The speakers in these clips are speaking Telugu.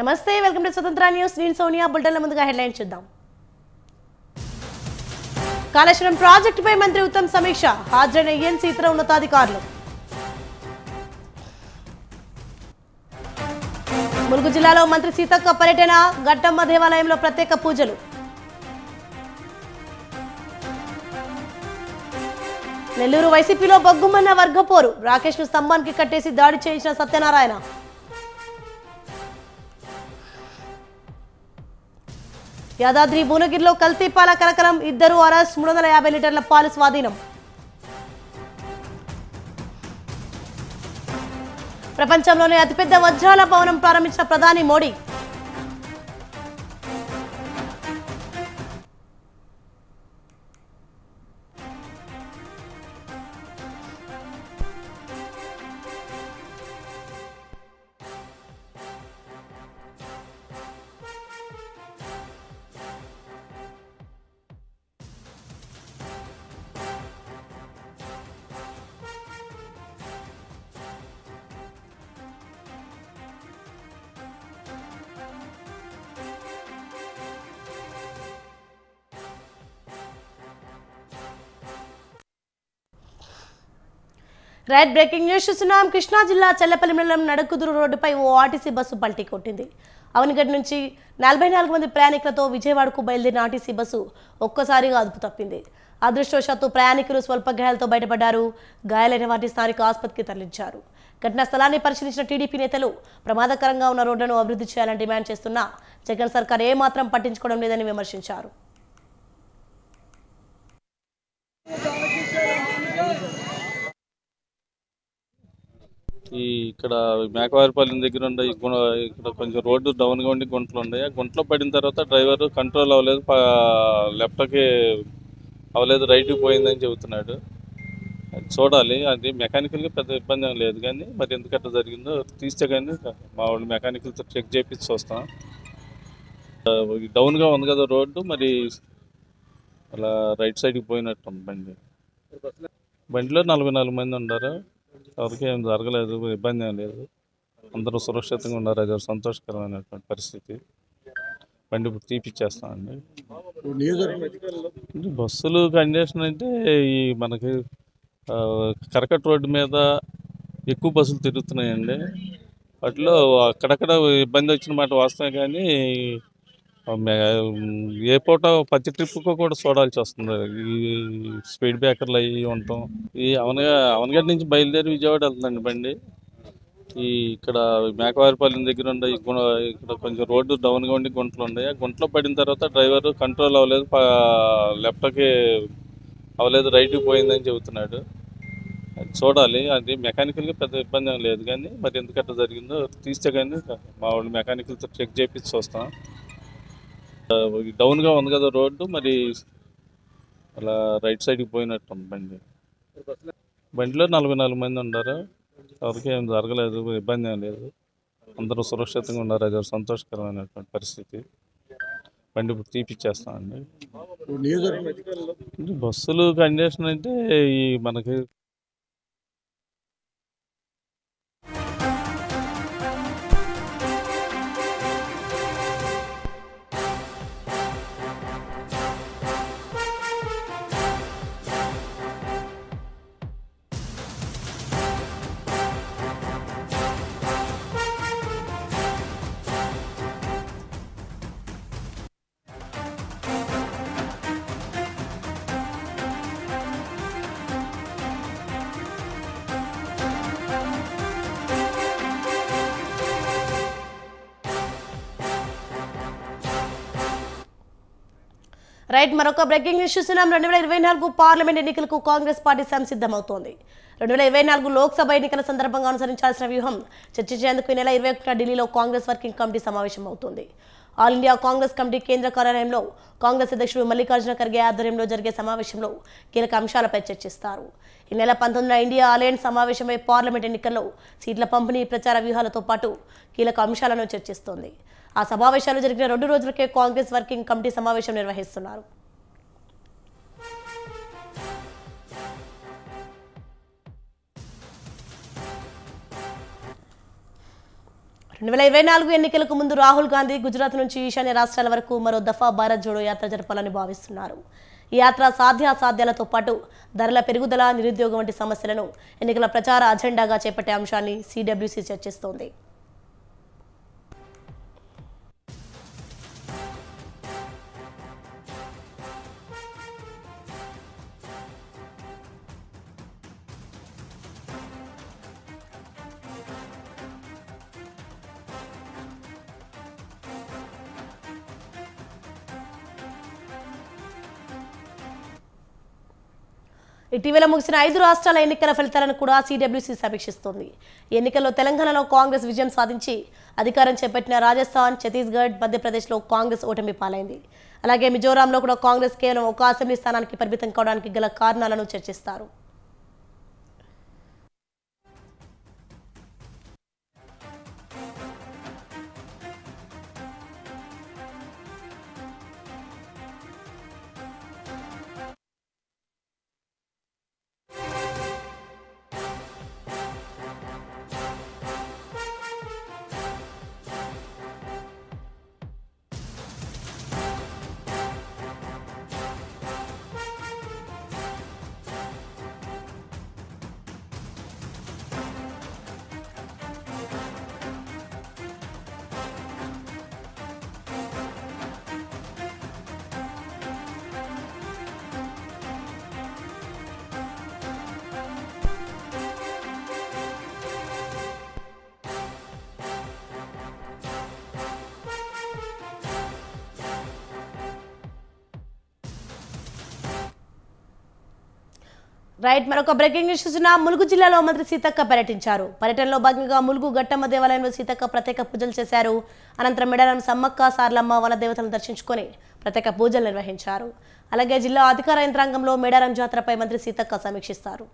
నమస్తే వెల్కమ్ టు స్వతంత్ర న్యూస్ నేను సోనియా బుల్టన్ల ముందుగా హెడ్లైన్ చూద్దాం కాళేశ్వరం ప్రాజెక్టుపై మంత్రి ఉత్తమ్ సమీక్ష హాజరైన ఎన్సీ ఇతర ఉన్నతాధికారులు ములుగు జిల్లాలో మంత్రి సీతక్క పర్యటన గట్టమ్మ దేవాలయంలో ప్రత్యేక పూజలు నెల్లూరు వైసీపీలో బొగ్గుమన్న వర్గపోరు రాకేష్ ను స్తంభానికి కట్టేసి దాడి చేయించిన సత్యనారాయణ యాదాద్రి భువనగిరిలో కల్తీ పాల కలకలం ఇద్దరు అరెస్ట్ 350 లీటర్ల పాలు స్వాధీనం ప్రపంచంలోనే అతిపెద్ద వజ్రాల భవనం ప్రారంభించిన ప్రధాని మోడీ రైట్ బ్రేకింగ్ న్యూస్ చూస్తున్నాం. కృష్ణా జిల్లా చెల్లపల్లి మండలం నడకుదురు రోడ్డుపై ఓ ఆర్టీసీ బస్సు పల్టీ కొట్టింది. అవనిగడ్ నుంచి 44 మంది ప్రయాణికులతో విజయవాడకు బయలుదేరిన ఆర్టీసీ బస్సు ఒక్కసారిగా అదుపు తప్పింది. అదృష్టవశాత్తు ప్రయాణికులు స్వల్ప గాయాలతో బయటపడ్డారు. గాయాలైన వారిని స్థానిక ఆసుపత్రికి తరలించారు. ఘటనా స్థలాన్ని పరిశీలించిన టీడీపీ నేతలు ప్రమాదకరంగా ఉన్న రోడ్లను అభివృద్ధి చేయాలని డిమాండ్ చేస్తున్నా జగన్ సర్కార్ ఏమాత్రం పట్టించుకోవడం లేదని విమర్శించారు. ఇక్కడ మేకవారిపల్లి దగ్గర ఉండే ఇక్కడ కొంచెం రోడ్డు డౌన్గా ఉండి గుంటలు ఉన్నాయి. ఆ గుంటలో పడిన తర్వాత డ్రైవర్ కంట్రోల్ అవ్వలేదు, లెఫ్ట్కి అవ్వలేదు, రైట్కి పోయిందని చెబుతున్నాడు. అది చూడాలి. అది మెకానికల్గా పెద్ద ఇబ్బంది ఏం లేదు, కానీ మరి ఎందుకట్లా జరిగిందో తీస్తే కానీ మా వాళ్ళు మెకానికల్తో చెక్ చేయించి చూస్తాం. డౌన్గా ఉంది కదా రోడ్డు, మరి అలా రైట్ సైడ్కి పోయినట్టు బండిలో 44 మంది ఉన్నారు. ఎవరికి ఏం జరగలేదు, ఇబ్బంది ఏం లేదు, అందరూ సురక్షితంగా ఉన్నారు. అది సంతోషకరమైనటువంటి పరిస్థితి. బండి ఇప్పుడు తీపిచ్చేస్తామండి. బస్సులు కండిషన్ అంటే ఈ మనకి కరకట్ రోడ్డు మీద ఎక్కువ బస్సులు తిరుగుతున్నాయండి. వాటిలో అక్కడక్కడ ఇబ్బంది వచ్చిన మాట వాస్తవమే, కానీ ఏ పూట ప్రతి ట్రిప్కు కూడా చూడాల్సి వస్తుంది. ఈ స్పీడ్ బ్రేకర్లు అవి ఉండటం. ఈ అవనగడ్డ నుంచి బయలుదేరి విజయవాడ వెళ్తుందండి బండి. ఇక్కడ మేకవారిపల్లి దగ్గర ఉండే ఇక్కడ కొంచెం రోడ్డు డౌన్గా ఉండి గుంటలు ఉన్నాయి. ఆ గుంటలో పడిన తర్వాత డ్రైవర్ కంట్రోల్ అవ్వలేదు, లెఫ్ట్కి అవ్వలేదు, రైట్కి పోయిందని చెబుతున్నాడు. అది చూడాలి. అది మెకానికల్గా పెద్ద ఇబ్బంది ఏం లేదు, కానీ మరి ఎందుకట్లా జరిగిందో తీస్తే కానీ మా వాళ్ళు మెకానికల్తో చెక్ చేయించి చూస్తాం. డౌన్గా ఉంది కదా రోడ్డు, మరి అలా రైట్ సైడ్కి పోయినట్టు బండిలో 44 మంది ఉన్నారు. ఎవరికి ఏం జరగలేదు, ఇబ్బంది ఏం లేదు, అందరూ సురక్షితంగా ఉన్నారు. అది సంతోషకరమైనటువంటి పరిస్థితి. బండి ఇప్పుడు తీపిచ్చేస్తామండి. బస్సులు కండిషన్ అంటే ఈ మనకి రైట్ మరొక బ్రేకింగ్ న్యూస్ చూస్తున్నాం. 2024 పార్లమెంట్ ఎన్నికలకు కాంగ్రెస్ పార్టీ సంసిద్ధమవుతోంది. 2024 లోక్సభ ఎన్నికల సందర్భంగా అనుసరించాల్సిన వ్యూహం చర్చించేందుకు ఈ నెల 21న ఢిల్లీలో కాంగ్రెస్ వర్కింగ్ కమిటీ సమావేశం అవుతోంది. ఆల్ ఇండియా కాంగ్రెస్ కమిటీ కేంద్ర కార్యాలయంలో కాంగ్రెస్ అధ్యక్షుడు మల్లికార్జున ఖర్గే ఆధ్వర్యంలో జరిగే సమావేశంలో కీలక అంశాలపై చర్చిస్తారు. ఈ నెల 19న ఇండియా అలయన్స్ సమావేశమై పార్లమెంట్ ఎన్నికల్లో సీట్ల పంపిణీ, ప్రచార వ్యూహాలతో పాటు కీలక అంశాలను చర్చిస్తోంది. ఆ సమావేశాలు జరిగిన 2 రోజులకే కాంగ్రెస్ వర్కింగ్ కమిటీ సమావేశం నిర్వహిస్తున్నారు. 2024 ఎన్నికలకు ముందు రాహుల్ గాంధీ గుజరాత్ నుంచి ఈశాన్య రాష్ట్రాల వరకు మరో దఫా భారత్ జోడో యాత్ర జరపాలని భావిస్తున్నారు. ఈ యాత్ర సాధ్యాసాధ్యాలతో పాటు ధరల పెరుగుదల, నిరుద్యోగం వంటి సమస్యలను ఎన్నికల ప్రచార అజెండాగా చేపట్టే అంశాన్ని సిడబ్ల్యూసీ చర్చిస్తోంది. ఇటీవల ముగిసిన 5 రాష్ట్రాల ఎన్నికల ఫలితాలను కూడా సిడబ్ల్యూసీ సమీక్షిస్తోంది. ఎన్నికల్లో తెలంగాణలో కాంగ్రెస్ విజయం సాధించి అధికారం చేపట్టిన రాజస్థాన్, ఛత్తీస్గఢ్, మధ్యప్రదేశ్లో కాంగ్రెస్ ఓటమి పాలైంది. అలాగే మిజోరాంలో కూడా కాంగ్రెస్ కేవలం ఒక అసెంబ్లీ స్థానానికి పరిమితం కావడానికి గల కారణాలను చర్చిస్తారు. మరొక బ్రేకింగ్ న్యూస్ చూసిన ములుగు జిల్లాలో మంత్రి సీతక్క పర్యటించారు. పర్యటనలో భాగంగా ములుగు గట్టమ్మ దేవాలయంలో సీతక్క ప్రత్యేక పూజలు చేశారు. అనంతరం మేడారం సమ్మక్క, సార్లమ్మ వన దేవతలను దర్శించుకొని ప్రత్యేక పూజలు నిర్వహించారు. అలాగే జిల్లా అధికార యంత్రాంగంలో మేడారం జాతరపై మంత్రి సీతక్క సమీక్షిస్తారు.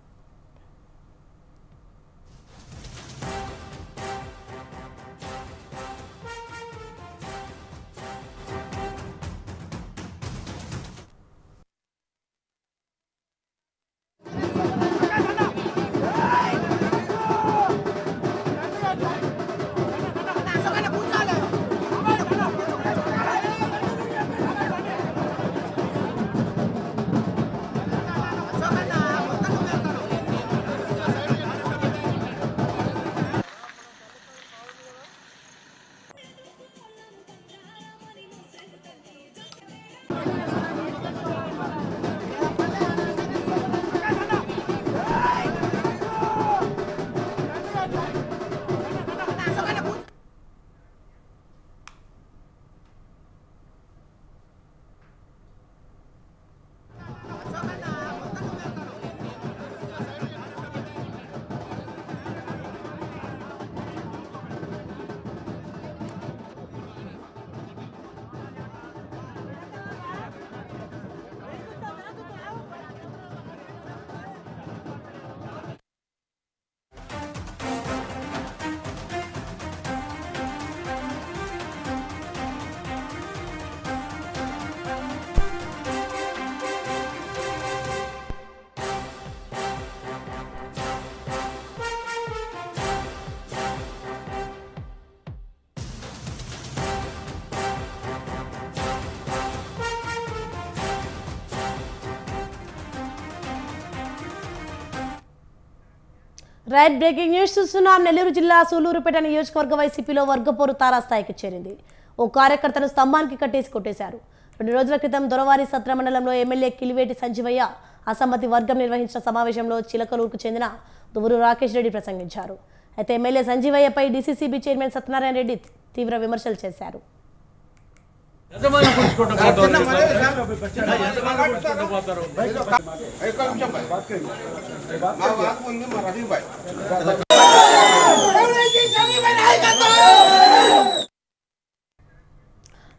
బ్రేకింగ్ న్యూస్ చూస్తున్నాం. నెల్లూరు జిల్లా సూలూరుపేట నియోజకవర్గ వైసీపీలో వర్గపోరు తారాస్థాయికి చేరింది. ఓ కార్యకర్తను స్తంభానికి కట్టేసి కొట్టేశారు. 2 రోజుల క్రితం దొరవారి సత్ర మండలంలో ఎమ్మెల్యే కిలివేటి సంజీవయ్య అసమ్మతి వర్గం నిర్వహించిన సమావేశంలో చిలకలూరుకు చెందిన దువ్వూరు రాకేష్ రెడ్డి ప్రసంగించారు. అయితే ఎమ్మెల్యే సంజీవయ్యపై డీసీసీబీ చైర్మన్ సత్యనారాయణ రెడ్డి తీవ్ర విమర్శలు చేశారు.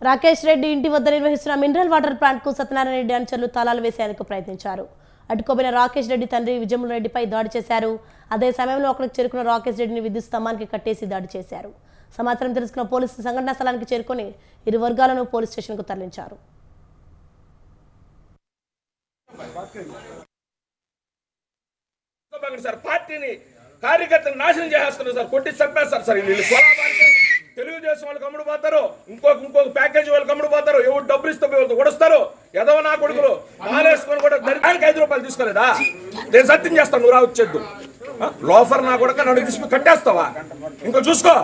రాకేష్ రెడ్డి ఇంటి వద్ద నిర్వహిస్తున్న మినరల్ వాటర్ ప్లాంట్ కు సత్యనారాయణ రెడ్డి అనుచరులు తాళాలు వేసేందుకు ప్రయత్నించారు. అడ్డుకోబోయిన రాకేష్ రెడ్డి తండ్రి విజయముల రెడ్డిపై దాడి చేశారు. అదే సమయంలో అక్కడికి చేరుకున్న రాకేష్ రెడ్డిని విద్యుత్ స్తంభానికి కట్టేసి దాడి చేశారు. సమాచారం తెలుసుకున్న పోలీసులు సంఘటనా స్థలానికి చేరుకొని ఇరు వర్గాలను పోలీస్ స్టేషన్కు తరలించారు. పార్టీని కార్యకర్తలు నాశనం చేసేస్తున్నారు సార్, కొట్టి చంపేస్తారు సార్. వీళ్ళు స్వలాభానికి తెలుగుదేశం వాళ్ళకి అమ్ముడు పోతారు, ఇంకొక ప్యాకేజీ వాళ్ళకి అమ్ముడు పోతారు, ఎవరు డబ్బులు ఇస్తే వాళ్ళతో కొడుస్తారు. ఎదవ నా కొడుకులు మాలేసుకొని కూడా దానికి 5 రూపాయలు తీసుకోలేదా? నేను సత్యం చేస్తాను, నువ్వు రావచ్చేద్దు. లోఫర్ నా కొడుక నన్ను తీసుకుని కట్టేస్తావా? ఇంకో చూసుకో,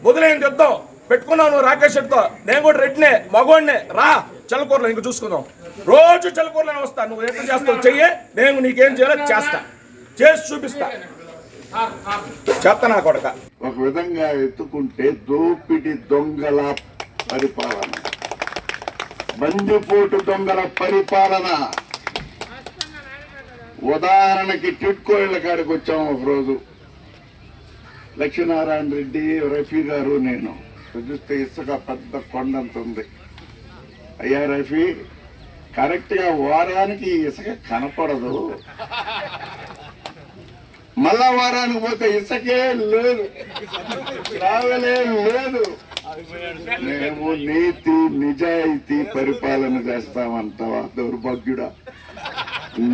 వదిలేని చెప్తాం. పెట్టుకున్నావు నువ్వు రాకేష్ రెడ్డితో, నేను కూడా రెడ్డినే మగోడినే. రా చల్లకూరలో ఇంక చూసుకుందాం. రోజు చల్లకూరలోనే వస్తా. నువ్వు ఎట్లా చేస్తావు చెయ్యి, నేను నీకేం చేయాలో చేస్తా, చేసి చూపిస్తా. చెత్త నా కొడక. ఒక విధంగా ఎత్తుకుంటే దోపిడి దొంగల పరిపాలన, బందిపోటు దొంగల పరిపాలన. ఉదాహరణకి టిట్కో ఇళ్ల కాడికి వచ్చాము ఒకరోజు. లక్ష్మీనారాయణ రెడ్డి, రఫీ గారు, నేను చూస్తే ఇసుక పెద్ద కొండంత ఉంది. అయ్యా రఫీ, కరెక్ట్ గా వారానికి ఇసుక కనపడదు, మళ్ళా వారానికి పోతే ఇసుకే లేదు, ట్రావెలే లేదు. మేము నీతి నిజాయితీ పరిపాలన చేస్తామంటావా దౌర్భాగ్యుడా?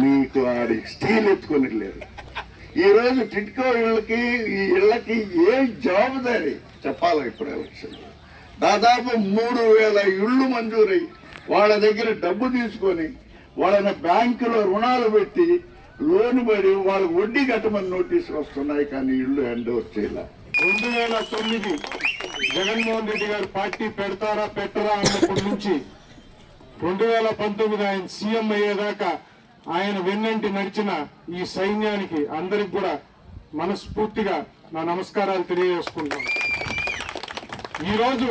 నీకు ఆడి స్టీల్ ఎత్తుకొని లేదు. ఈ రోజు టిట్కో ఇళ్ళకి, ఈ ఇళ్ళకి ఏ జవాబుదారీ చెప్పాలి? ఇప్పుడు ఎలక్షన్ దాదాపు 3000 ఇళ్ళు మంజూరై వాళ్ళ దగ్గర డబ్బు తీసుకొని వాళ్ళని బ్యాంకులో రుణాలు పెట్టి లోన్ పడి వాళ్ళకి వడ్డీ కట్టమని నోటీసులు వస్తున్నాయి, కానీ ఇళ్ళు హ్యాండ్ ఓవర్ చేయాల. 2009 జగన్మోహన్ రెడ్డి గారు పార్టీ పెడతారా పెట్టరా అన్నప్పటి నుంచి 2019 ఆయన సీఎం అయ్యేదాకా ఆయన వెన్నంటి నడిచిన ఈ సైన్యానికి అందరికి కూడా మనస్ఫూర్తిగా నా నమస్కారాలు తెలియజేసుకుంటాం. ఈరోజు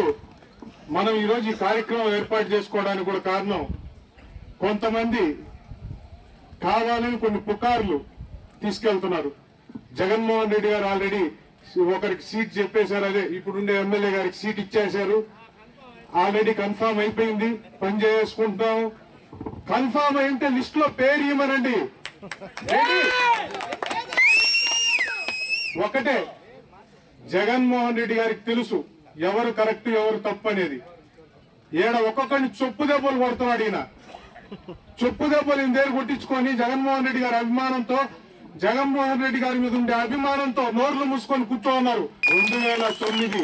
ఈ కార్యక్రమం ఏర్పాటు చేసుకోవడానికి కూడా కారణం, కొంతమంది కావాలని కొన్ని పుకార్లు తీసుకెళ్తున్నారు. జగన్మోహన్ రెడ్డి గారు ఆల్రెడీ ఒకరికి సీట్ చెప్పేశారు, అదే ఇప్పుడుండే ఎమ్మెల్యే గారికి సీట్ ఇచ్చేశారు, ఆల్రెడీ కన్ఫామ్ అయిపోయింది, పని చేసుకుంటాం. కన్ఫామ్ అయితే లిస్ట్ లో పేరు ఇవ్వమనండి. ఒకటే, జగన్మోహన్ రెడ్డి గారికి తెలుసు ఎవరు కరెక్ట్ ఎవరు తప్పు అనేది. ఏడ ఒక్కొక్కరిని చొప్పు దెబ్బలు కొడుతున్నాడు ఈయన. చొప్పు దెబ్బలు ఇందేరు కొట్టించుకొని జగన్మోహన్ రెడ్డి గారి అభిమానంతో, జగన్మోహన్ రెడ్డి గారి మీద ఉండే అభిమానంతో నోర్లు మూసుకొని కూర్చోన్నారు. 2009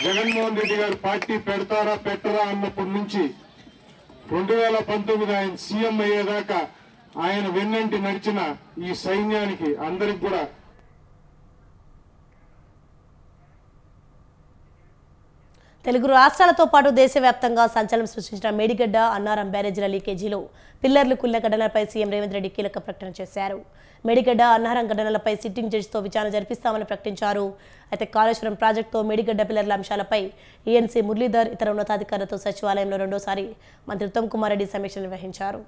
జగన్మోహన్ రెడ్డి గారు పార్టీ పెడతారా పెట్టరా అన్నప్పటి నుంచి 2019 ఆయన సీఎం అయ్యేదాకా ఆయన వెన్నంటి నడిచిన ఈ సైన్యానికి అందరికి కూడా తెలుగు రాష్ట్రాలతో పాటు దేశవ్యాప్తంగా సంచలనం సృష్టించిన మేడిగడ్డ అన్నారం బ్యారేజీల లీకేజీలో పిల్లర్లు కుళ్ళ ఘటనలపై సీఎం రేవంత్ రెడ్డి కీలక ప్రకటన చేశారు. మేడిగడ్డ అన్నారం ఘటనలపై సిట్టింగ్ జడ్జితో విచారణ జరిపిస్తామని ప్రకటించారు. అయితే కాళేశ్వరం ప్రాజెక్టుతో మేడిగడ్డ పిల్లర్ల అంశాలపై ఈఎన్సీ మురళీధర్ ఇతర ఉన్నతాధికారులతో సచివాలయంలో రెండోసారి మంత్రి ఉత్తమ్ కుమార్ రెడ్డి సమీక్ష నిర్వహించారు.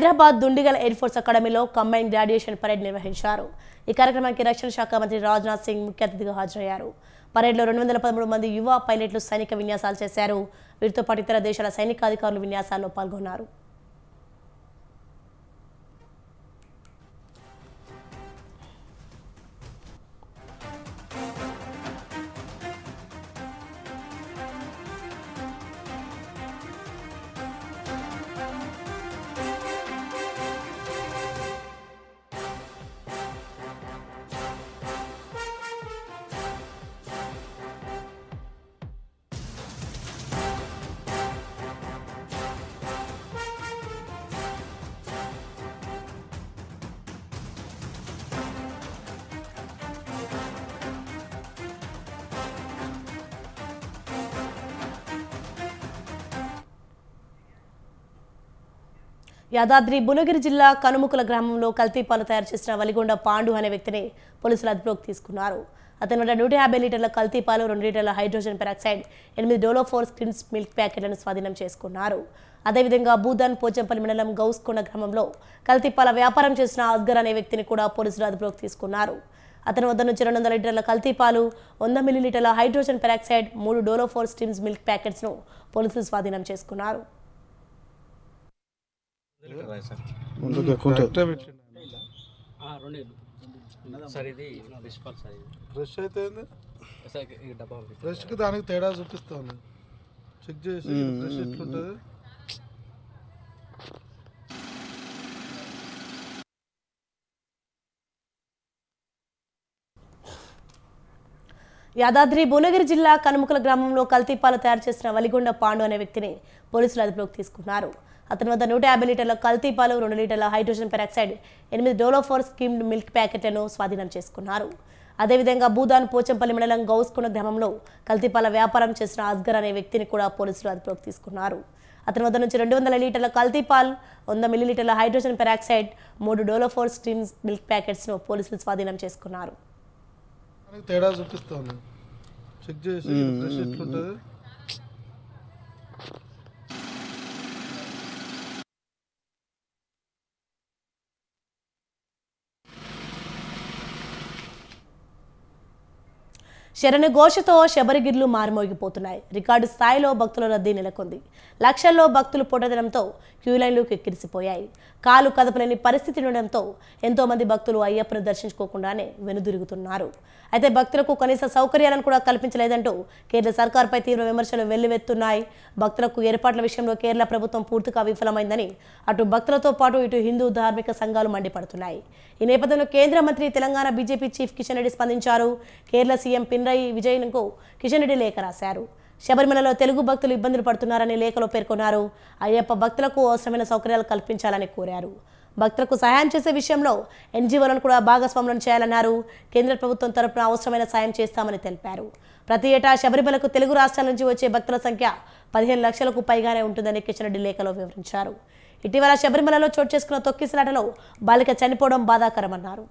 హైదరాబాద్ దుండిగల్ ఎయిర్ ఫోర్స్ అకాడమీలో కంబైన్ గ్రాడ్యుయేషన్ పరేడ్ నిర్వహించారు. ఈ కార్యక్రమానికి రక్షణ శాఖ మంత్రి రాజ్నాథ్ సింగ్ ముఖ్య అతిథిగా హాజరయ్యారు. పరేడ్లో 213 మంది యువ పైలట్లు సైనిక విన్యాసాలు చేశారు. వీరితో పాటు ఇతర దేశాల సైనికాధికారులు విన్యాసాల్లో పాల్గొన్నారు. యాదాద్రి భువనగిరి జిల్లా కనుముకుల గ్రామంలో కల్తీ పాలు తయారు చేసిన వలిగొండ పాండు అనే వ్యక్తిని పోలీసులు అదుపులోకి తీసుకున్నారు. అతని వద్ద 150 లీటర్ల కల్తీ పాలు, 2 లీటర్ల హైడ్రోజన్ పెరాక్సైడ్, 8 డోలో 4 స్కిన్స్ మిల్క్ ప్యాకెట్లను స్వాధీనం చేసుకున్నారు. అదేవిధంగా భూదాన్ పోచంపల్లి మండలం గౌస్కొండ గ్రామంలో కల్తీపాల వ్యాపారం చేసిన అస్గర్ అనే వ్యక్తిని కూడా పోలీసులు అదుపులోకి తీసుకున్నారు. అతని వద్ద నుంచి 200 లీటర్ల కల్తీపాలు, 100 మిల్లీలీటర్ల హైడ్రోజన్ పెరాక్సైడ్, 3 డోలోఫోర్ స్టిమ్స్ మిల్క్ ప్యాకెట్స్ ను పోలీసులు స్వాధీనం చేసుకున్నారు. ఫ్రెష్ కి దానికి తేడా చూపిస్తాను. చెక్ చేసి ఫ్రెష్ ఎట్లుంటుంది. యాదాద్రి భువనగిరి జిల్లా కనుముకల గ్రామంలో కల్తీపాలు తయారు చేసిన వలిగొండ పాండు అనే వ్యక్తిని పోలీసులు అదుపులోకి తీసుకున్నారు. అతని వద్ద 150 లీటర్ల కల్తీపాలు, 2 లీటర్ల హైడ్రోజన్ పెరాక్సైడ్, 8 డోలోఫోర్ స్కిమ్డ్ మిల్క్ ప్యాకెట్లను స్వాధీనం చేసుకున్నారు. అదేవిధంగా భూదాన్ పోచంపల్లి మండలం గౌస్కొండ గ్రామంలో కల్తీపాల వ్యాపారం చేసిన అస్గర్ అనే వ్యక్తిని కూడా పోలీసులు అదుపులోకి తీసుకున్నారు. అతని వద్ద నుంచి 200 లీటర్ల కల్తీపాల్, 100 మిల్లీలీటర్ల హైడ్రోజన్ పెరాక్సైడ్, 3 డోలోఫోర్ స్టిమ్స్ మిల్క్ ప్యాకెట్స్ ను పోలీసులు స్వాధీనం చేసుకున్నారు. తేడా చూపిస్తాను. చెక్ చేసి ఫ్రెష్ ఎట్లుంటుంది. శరణు ఘోషతో శబరిగిర్లు మారుమోగిపోతున్నాయి. రికార్డు స్థాయిలో భక్తుల రద్దీ నెలకొంది. లక్షల్లో భక్తులు పోటదనంతో క్యూలైన్లు కిక్కిరిసిపోయాయి. కాలు కదపలేని పరిస్థితి ఉండడంతో ఎంతో మంది భక్తులు అయ్యప్పను దర్శించుకోకుండానే వెనుదిరుగుతున్నారు. అయితే భక్తులకు కనీస సౌకర్యాలను కూడా కల్పించలేదంటూ కేరళ సర్కార్పై తీవ్ర విమర్శలు వెల్లువెత్తున్నాయి. భక్తులకు ఏర్పాట్ల విషయంలో కేరళ ప్రభుత్వం పూర్తిగా విఫలమైందని అటు భక్తులతో పాటు ఇటు హిందూ ధార్మిక సంఘాలు మండిపడుతున్నాయి. ఈ నేపథ్యంలో కేంద్ర మంత్రి తెలంగాణ బీజేపీ చీఫ్ కిషన్ రెడ్డి స్పందించారు. కేరళ సీఎం పినరయి విజయన్కు కిషన్ రెడ్డి లేఖ రాశారు. శబరిమలలో తెలుగు భక్తులు ఇబ్బందులు పడుతున్నారని లేఖలో పేర్కొన్నారు. అయ్యప్ప భక్తులకు అవసరమైన సౌకర్యాలు కల్పించాలని కోరారు. భక్తులకు సహాయం చేసే విషయంలో ఎన్జీఓలను కూడా భాగస్వాములను చేయాలన్నారు. కేంద్ర ప్రభుత్వం తరపున అవసరమైన సాయం చేస్తామని తెలిపారు. ప్రతి ఏటా శబరిమలకు తెలుగు రాష్ట్రాల నుంచి వచ్చే భక్తుల సంఖ్య 15 లక్షలకు పైగానే ఉంటుందని కిషన్ రెడ్డి లేఖలో వివరించారు. ఇటీవల శబరిమలలో చోటు చేసుకున్న తొక్కిసలాటలో బాలిక చనిపోవడం బాధాకరమన్నారు.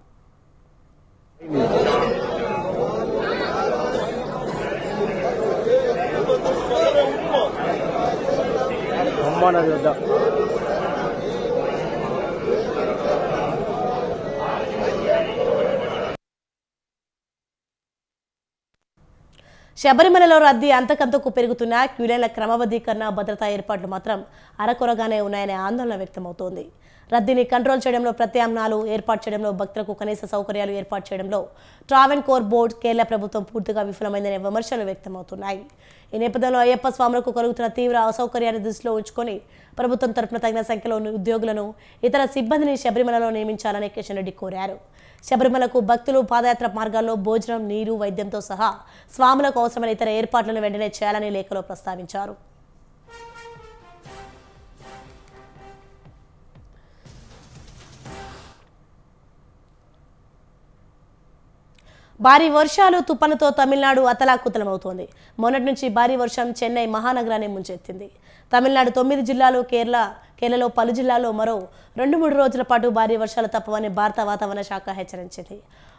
శబరిమలలో రద్దీ అంతకంతకు పెరుగుతున్న క్యూలైన్ల క్రమబద్ధీకరణ, భద్రతా ఏర్పాట్లు మాత్రం అరకొరగానే ఉన్నాయనే ఆందోళన వ్యక్తమవుతోంది. రద్దీని కంట్రోల్ చేయడంలో ప్రత్యామ్నాయాలు ఏర్పాటు చేయడంలో, భక్తులకు కనీస సౌకర్యాలు ఏర్పాటు చేయడంలో ట్రావెన్కోర్ బోర్డు, కేరళ ప్రభుత్వం పూర్తిగా విఫలమైందనే విమర్శలు వ్యక్తమవుతున్నాయి. ఈ నేపథ్యంలో అయ్యప్ప స్వాములకు కలుగుతున్న తీవ్ర అసౌకర్యాన్ని దృష్టిలో ఉంచుకొని ప్రభుత్వం తరపున తగిన సంఖ్యలో ఉద్యోగులను, ఇతర సిబ్బందిని శబరిమలలో నియమించాలని కిషన్ రెడ్డి కోరారు. శబరిమలకు భక్తులు పాదయాత్ర మార్గాల్లో భోజనం, నీరు, వైద్యంతో సహా స్వాములకు అవసరమైన ఇతర ఏర్పాట్లను వెంటనే చేయాలని లేఖలో ప్రస్తావించారు. భారీ వర్షాలు, తుఫానుతో తమిళనాడు అతలాకుతలమవుతోంది. మొన్నటి నుంచి భారీ వర్షం చెన్నై మహానగరాన్ని ముంచెత్తింది. తమిళనాడు 9 జిల్లాలు, కేరళలో పలు జిల్లాల్లో మరో 2-3 రోజుల పాటు భారీ వర్షాలు తప్పవని భారత వాతావరణ శాఖ హెచ్చరించింది.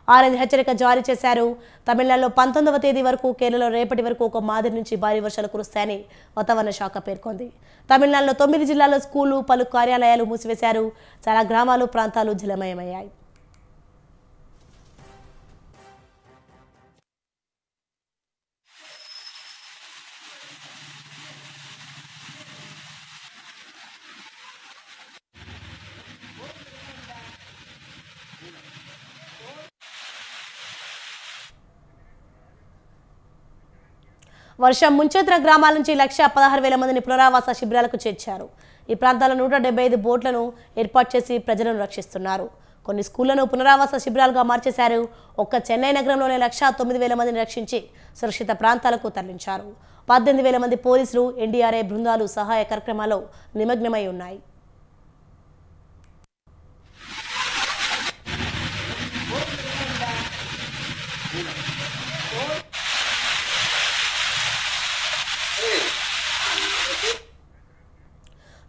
ఆరెంజ్ హెచ్చరిక జారీ చేశారు. తమిళనాడులో 19వ తేదీ వరకు, కేరళలో రేపటి వరకు ఒక మాదిరి నుంచి భారీ వర్షాలు కురుస్తాయని వాతావరణ శాఖ పేర్కొంది. తమిళనాడులో 9 జిల్లాల్లో స్కూలు, పలు కార్యాలయాలు మూసివేశారు. చాలా గ్రామాలు, ప్రాంతాలు జలమయమయ్యాయి. వర్షం ముంచెత్తిన గ్రామాల నుంచి 1,16,000 మందిని పునరావాస శిబిరాలకు చేర్చారు. ఈ ప్రాంతాల్లో 175 బోట్లను ఏర్పాటు చేసి ప్రజలను రక్షిస్తున్నారు. కొన్ని స్కూళ్లను పునరావాస శిబిరాలుగా మార్చేశారు. ఒక్క చెన్నై నగరంలోనే 109,000 మందిని రక్షించి సురక్షిత ప్రాంతాలకు తరలించారు. 18,000 మంది పోలీసులు, ఎన్డీఆర్ఐ బృందాలు సహాయ కార్యక్రమాల్లో నిమగ్నమై ఉన్నాయి.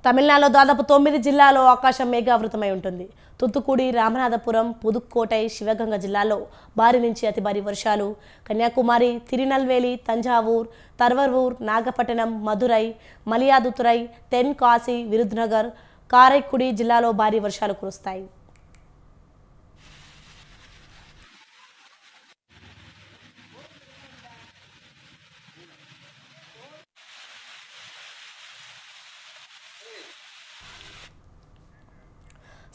తమిళనాడులో దాదాపు 9 జిల్లాల్లో ఆకాశం మేఘావృతమై ఉంటుంది. తుత్తుకుడి, రామనాథపురం, పుదుక్కోటై, శివగంగ జిల్లాల్లో భారీ నుంచి అతి భారీ వర్షాలు, కన్యాకుమారి, తిరునల్వేలి, తంజావూర్, తర్వరూర్, నాగపట్టణం, మదురై, మలియాదుతురై, తెన్కాసి, విరుద్నగర్, కారైక్కుడి జిల్లాలో భారీ వర్షాలు కురుస్తాయి.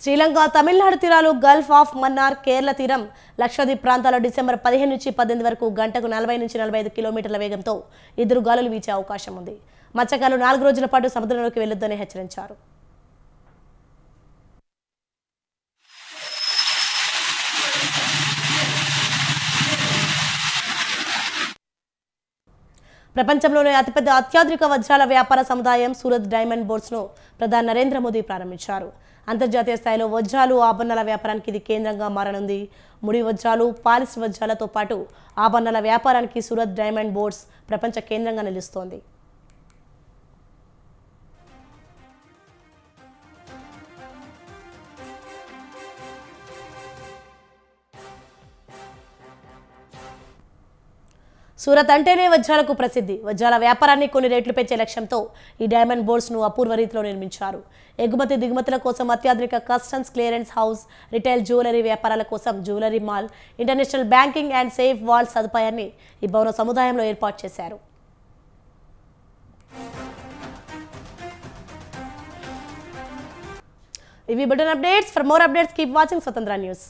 శ్రీలంక, తమిళనాడు తీరాలు, గల్ఫ్ ఆఫ్ మన్నార్, కేరళ తీరం, లక్షద్వీప్ ప్రాంతాల్లో డిసెంబర్ 15 నుంచి 18 వరకు గంటకు 40 నుంచి 45 కిలోమీటర్ల వేగంతో ఎదురు గాలులు వీచే అవకాశం ఉంది. మత్స్యకారులు 4 రోజుల పాటు సముద్రంలోకి వెళ్లొద్దని హెచ్చరించారు. ప్రపంచంలోనే అతిపెద్ద అత్యాధునిక వజ్రాల వ్యాపార సముదాయం సూరత్ డైమండ్ బోర్డ్స్ను ప్రధాని నరేంద్ర మోదీ ప్రారంభించారు. అంతర్జాతీయ స్థాయిలో వజ్రాలు, ఆభరణాల వ్యాపారానికి ఇది కేంద్రంగా మారనుంది. ముడి వజ్రాలు, పాలిష్ వజ్రాలతో పాటు ఆభరణాల వ్యాపారానికి సూరత్ డైమండ్ బోర్డ్స్ ప్రపంచ కేంద్రంగా నిలుస్తోంది. సూరత్ అంటేనే వజ్రాలకు ప్రసిద్ధి. వజ్రాల వ్యాపారాన్ని కొన్ని రేట్లు పెంచే లక్ష్యంతో ఈ డైమండ్ బోర్డ్స్ను అపూర్వ రీతిలో నిర్మించారు. ఎగుమతి దిగుమతుల కోసం అత్యాధునిక customs clearance house, retail jewellery వ్యాపారాల కోసం jewellery mall, international banking and safe wall సదుపాయాన్ని ఈ భవన సముదాయంలో ఏర్పాటు చేశారు. ఇవి bulletin updates. For more updates keep watching స్వతంత్ర న్యూస్.